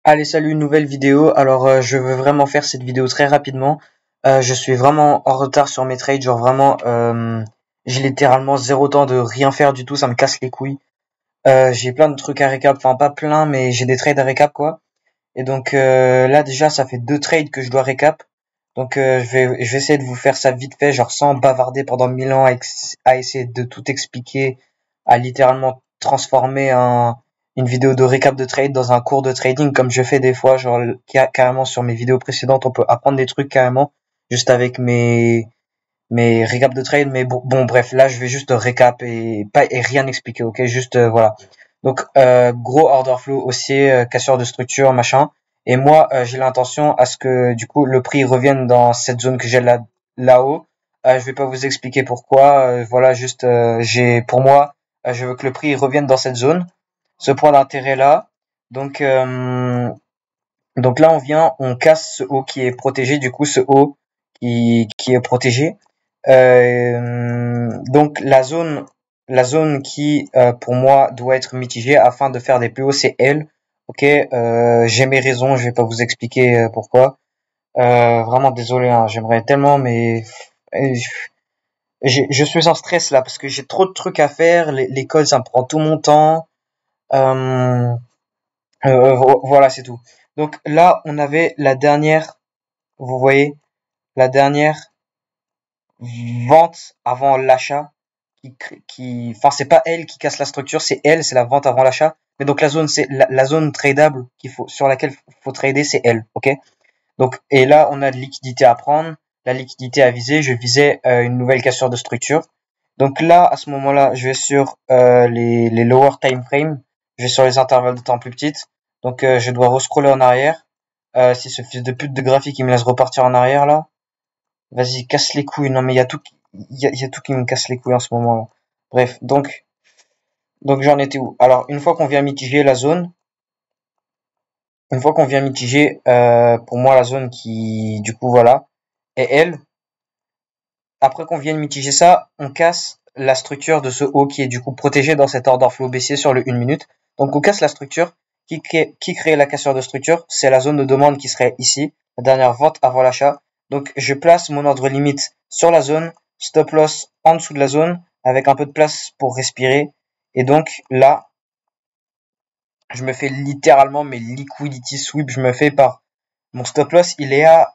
Allez, salut, une nouvelle vidéo. Alors, je veux vraiment faire cette vidéo très rapidement. Je suis vraiment en retard sur mes trades. Genre vraiment, j'ai littéralement zéro temps de rien faire du tout. Ça me casse les couilles. J'ai plein de trucs à récap. Enfin, pas plein, mais j'ai des trades à récap, quoi. Et donc là, déjà, ça fait 2 trades que je dois récap. Donc, je vais essayer de vous faire ça vite fait, genre sans bavarder pendant 1000 ans à essayer de tout expliquer, à littéralement transformer une vidéo de récap de trade dans un cours de trading comme je fais des fois, genre carrément sur mes vidéos précédentes, on peut apprendre des trucs carrément juste avec mes récaps de trade. Mais bon, bref, là je vais juste récap et rien expliquer, ok, juste voilà. Donc gros order flow haussier, casseur de structure, machin. Et moi j'ai l'intention à ce que du coup le prix revienne dans cette zone que j'ai là-haut. Je vais pas vous expliquer pourquoi, voilà, juste j'ai pour moi je veux que le prix revienne dans cette zone, ce point d'intérêt là. Donc donc là on casse ce haut qui est protégé, du coup ce haut qui est protégé. Donc la zone qui pour moi doit être mitigée afin de faire des plus hauts, c'est L. Ok, j'ai mes raisons, je vais pas vous expliquer pourquoi. Vraiment désolé, hein, j'aimerais tellement, mais euh, je suis en stress là parce que j'ai trop de trucs à faire. L'école, ça me prend tout mon temps. Euh, voilà, c'est tout. Donc là, on avait la dernière, vous voyez, la dernière vente avant l'achat enfin, c'est pas elle qui casse la structure, c'est elle, c'est la vente avant l'achat. Mais donc la zone, c'est la zone tradable sur laquelle faut trader, c'est elle, ok? Donc, et là, on a de liquidité à prendre, la liquidité à viser. Je visais une nouvelle cassure de structure. Donc là, à ce moment-là, je vais sur les lower time frame, je vais sur les intervalles de temps plus petites. Donc je dois rescroller en arrière. Si ce fils de pute de graphique il me laisse repartir en arrière là, vas-y, casse les couilles. Non mais il y a tout qui me casse les couilles en ce moment là. Bref, donc j'en étais où? Alors une fois qu'on vient mitiger la zone, une fois qu'on vient mitiger, pour moi la zone qui du coup voilà est elle. Après qu'on vienne mitiger ça, on casse la structure de ce haut qui est du coup protégé dans cet order flow baissier sur le 1 minute. Donc on casse la structure. Qui crée la cassure de structure? C'est la zone de demande qui serait ici, la dernière vente avant l'achat. Donc je place mon ordre limite sur la zone, stop loss en dessous de la zone, avec un peu de place pour respirer. Et donc là, je me fais littéralement mes liquidity sweep. Je me fais par mon stop loss, il est à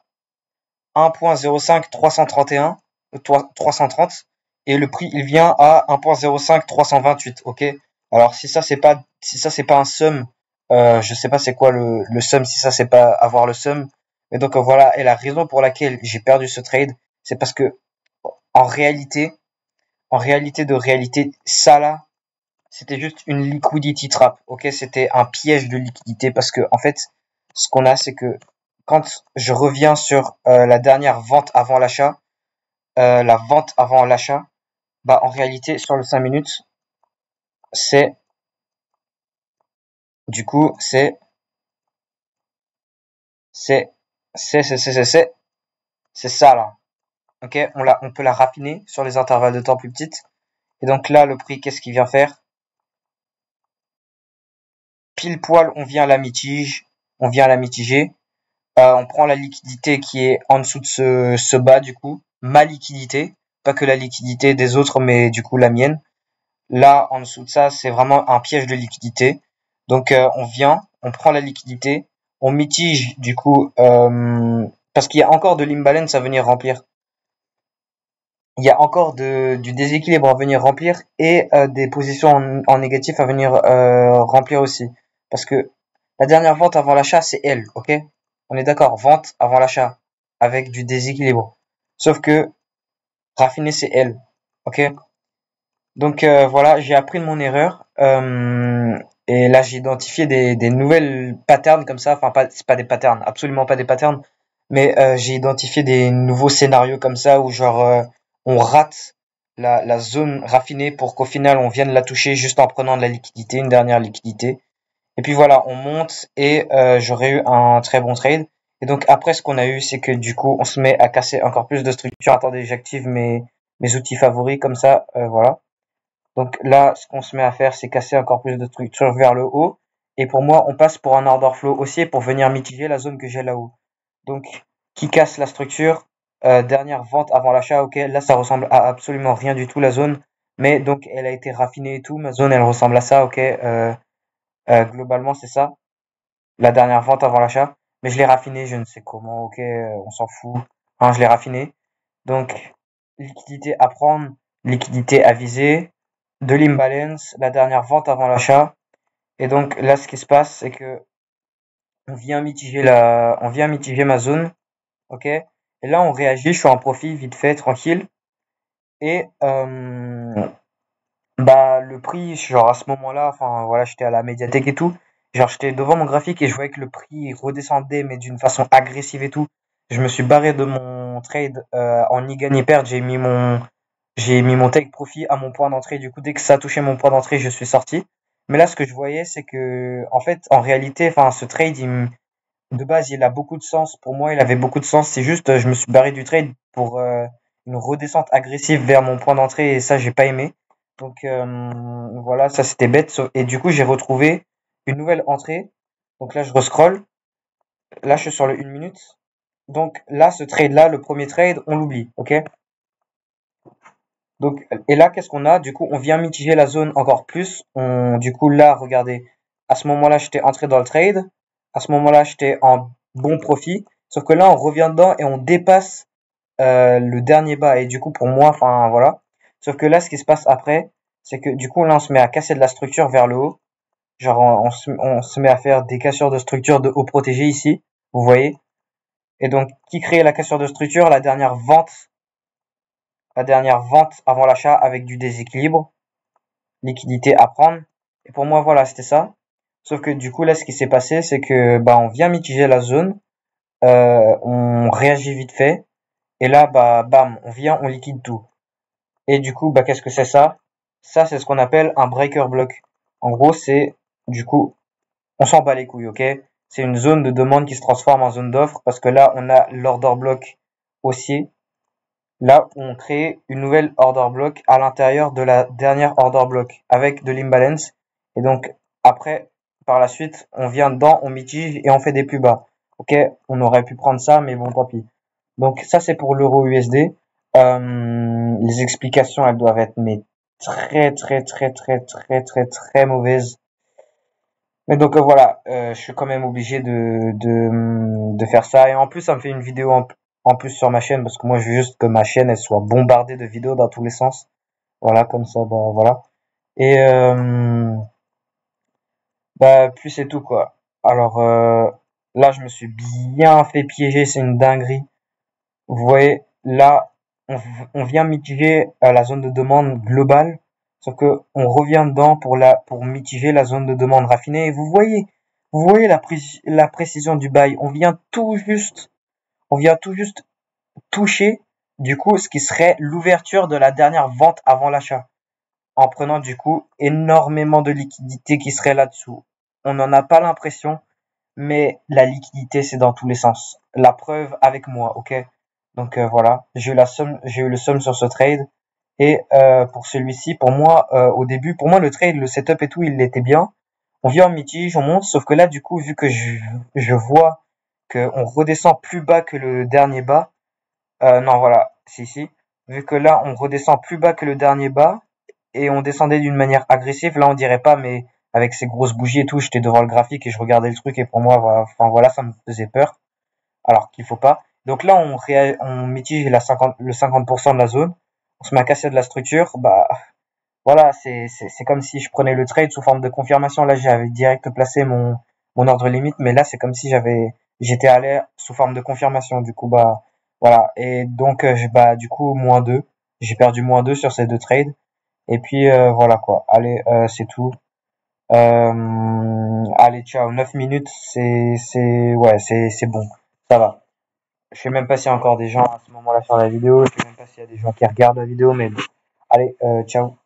1.05331, 330, et le prix il vient à 1.05328, ok. Alors si ça c'est pas un sum, je sais pas c'est quoi le sum, si ça c'est pas avoir le sum. Mais donc voilà, et la raison pour laquelle j'ai perdu ce trade, c'est parce que en réalité, ça là, c'était juste une liquidity trap, ok. C'était un piège de liquidité parce que en fait, ce qu'on a, c'est que quand je reviens sur la dernière vente avant l'achat, la vente avant l'achat, bah en réalité sur le 5 minutes, c'est du coup c'est c'est ça là. Ok, on peut la raffiner sur les intervalles de temps plus petites. Et donc là, le prix, qu'est-ce qu'il vient faire? Pile poil, on vient la mitiger. On prend la liquidité qui est en dessous de ce bas, du coup, ma liquidité, pas que la liquidité des autres, mais du coup la mienne. Là, en dessous de ça, c'est vraiment un piège de liquidité. Donc on prend la liquidité, on mitige du coup, parce qu'il y a encore de l'imbalance à venir remplir. Il y a encore du déséquilibre à venir remplir et des positions en négatif à venir remplir aussi. Parce que la dernière vente avant l'achat, c'est elle, ok? On est d'accord, vente avant l'achat, avec du déséquilibre. Sauf que raffiner, c'est elle, ok? Donc voilà, j'ai appris de mon erreur. Et là, j'ai identifié des nouvelles patterns comme ça. Enfin, c'est pas des patterns, absolument pas des patterns. Mais j'ai identifié des nouveaux scénarios comme ça où genre on rate la zone raffinée pour qu'au final on vienne la toucher juste en prenant de la liquidité, une dernière liquidité. Et puis voilà, on monte et j'aurais eu un très bon trade. Et donc après, ce qu'on a eu, c'est que du coup, on se met à casser encore plus de structures. Attendez, j'active mes outils favoris comme ça, voilà. Donc là, ce qu'on se met à faire, c'est casser encore plus de structures vers le haut. Et pour moi, on passe pour un order flow haussier pour venir mitiger la zone que j'ai là-haut. Donc, qui casse la structure, dernière vente avant l'achat, ok, là ça ressemble à absolument rien du tout la zone, mais donc elle a été raffinée et tout, ma zone elle ressemble à ça, ok, globalement c'est ça, la dernière vente avant l'achat, mais je l'ai raffinée, je ne sais comment, ok, on s'en fout, hein, je l'ai raffinée, donc liquidité à prendre, liquidité à viser, de l'imbalance, la dernière vente avant l'achat, et donc là ce qui se passe c'est que on vient mitiger ma zone, ok, et là on réagit, je suis en profit vite fait, tranquille, et bah le prix, genre à ce moment-là, enfin voilà, j'étais à la médiathèque et tout, genre j'étais devant mon graphique et je voyais que le prix redescendait mais d'une façon agressive et tout. Je me suis barré de mon trade en ni gagne ni perdre, j'ai mis mon take profit à mon point d'entrée. Du coup, dès que ça a touché mon point d'entrée, je suis sorti. Mais là, ce que je voyais, c'est que en fait, en réalité, enfin ce trade, de base, il a beaucoup de sens. Pour moi, il avait beaucoup de sens. C'est juste, je me suis barré du trade pour une redescente agressive vers mon point d'entrée et ça, j'ai pas aimé. Donc voilà, ça c'était bête. Et du coup, j'ai retrouvé une nouvelle entrée. Donc là, je rescroll. Là, je suis sur le 1 minute. Donc là, ce trade-là, le premier trade, on l'oublie, ok? Donc, et là, qu'est-ce qu'on a? Du coup, on vient mitiger la zone encore plus. Du coup, là, regardez. À ce moment-là, j'étais entré dans le trade. À ce moment-là, j'étais en bon profit. Sauf que là, on revient dedans et on dépasse le dernier bas. Et du coup, pour moi, enfin, voilà. Sauf que là, ce qui se passe après, c'est que du coup, là, on se met à casser de la structure vers le haut. Genre, on se met à faire des cassures de structure de haut protégé ici. Vous voyez? Et donc, qui crée la cassure de structure? La dernière vente avant l'achat avec du déséquilibre, liquidité à prendre. Et pour moi, voilà, c'était ça. Sauf que du coup, là, ce qui s'est passé, c'est que bah on vient mitiger la zone, on réagit vite fait, et là, bah bam, on vient, on liquide tout. Et du coup, bah qu'est-ce que c'est ça? Ça, c'est ce qu'on appelle un breaker block. En gros, c'est du coup, on s'en bat les couilles, ok? C'est une zone de demande qui se transforme en zone d'offre parce que là, on a l'order block haussier. Là, on crée une nouvelle order block à l'intérieur de la dernière order block avec de l'imbalance. Et donc, après, par la suite, on vient dedans, on mitige et on fait des plus bas. Ok, on aurait pu prendre ça, mais bon, tant pis. Donc, ça, c'est pour l'euro USD. Les explications, elles doivent être mais très, très, très, très, très, très, très mauvaises. Mais donc voilà, je suis quand même obligé de faire ça. Et en plus, ça me fait une vidéo en plus sur ma chaîne, parce que moi, je veux juste que ma chaîne, elle soit bombardée de vidéos dans tous les sens. Voilà, comme ça, bah voilà. Et bah, puis c'est tout, quoi. Alors, là, je me suis bien fait piéger, c'est une dinguerie. Vous voyez, là, on vient mitiger la zone de demande globale, sauf que on revient dedans pour mitiger la zone de demande raffinée. Et vous voyez la précision du bail. On vient tout juste toucher, du coup, ce qui serait l'ouverture de la dernière vente avant l'achat, en prenant du coup énormément de liquidité qui serait là-dessous. On n'en a pas l'impression, mais la liquidité, c'est dans tous les sens. La preuve avec moi, ok? Donc voilà, j'ai eu le somme sur ce trade. Et pour celui-ci, pour moi, au début, pour moi le trade, le setup et tout, il était bien. On vient en mitige, on monte, sauf que là, du coup, vu que je vois qu'on redescend plus bas que le dernier bas, non voilà, si, vu que là, on redescend plus bas que le dernier bas, et on descendait d'une manière agressive, là on dirait pas, mais avec ces grosses bougies et tout, j'étais devant le graphique et je regardais le truc et pour moi, voilà, enfin voilà, ça me faisait peur, alors qu'il faut pas. Donc là, on mitige le 50% de la zone, on se met à casser de la structure, bah voilà, c'est comme si je prenais le trade sous forme de confirmation. Là, j'avais direct placé mon ordre limite, mais là, c'est comme si j'étais allé sous forme de confirmation. Du coup, bah voilà. Et donc, bah du coup, -2. J'ai perdu -2 sur ces deux trades. Et puis voilà quoi. Allez, c'est tout. Allez, ciao. 9 minutes, ouais, c'est bon. Ça va. Je sais même pas s'il y a encore des gens à ce moment-là sur la vidéo. Je sais même pas s'il y a des gens qui regardent la vidéo, mais bon. Allez, ciao.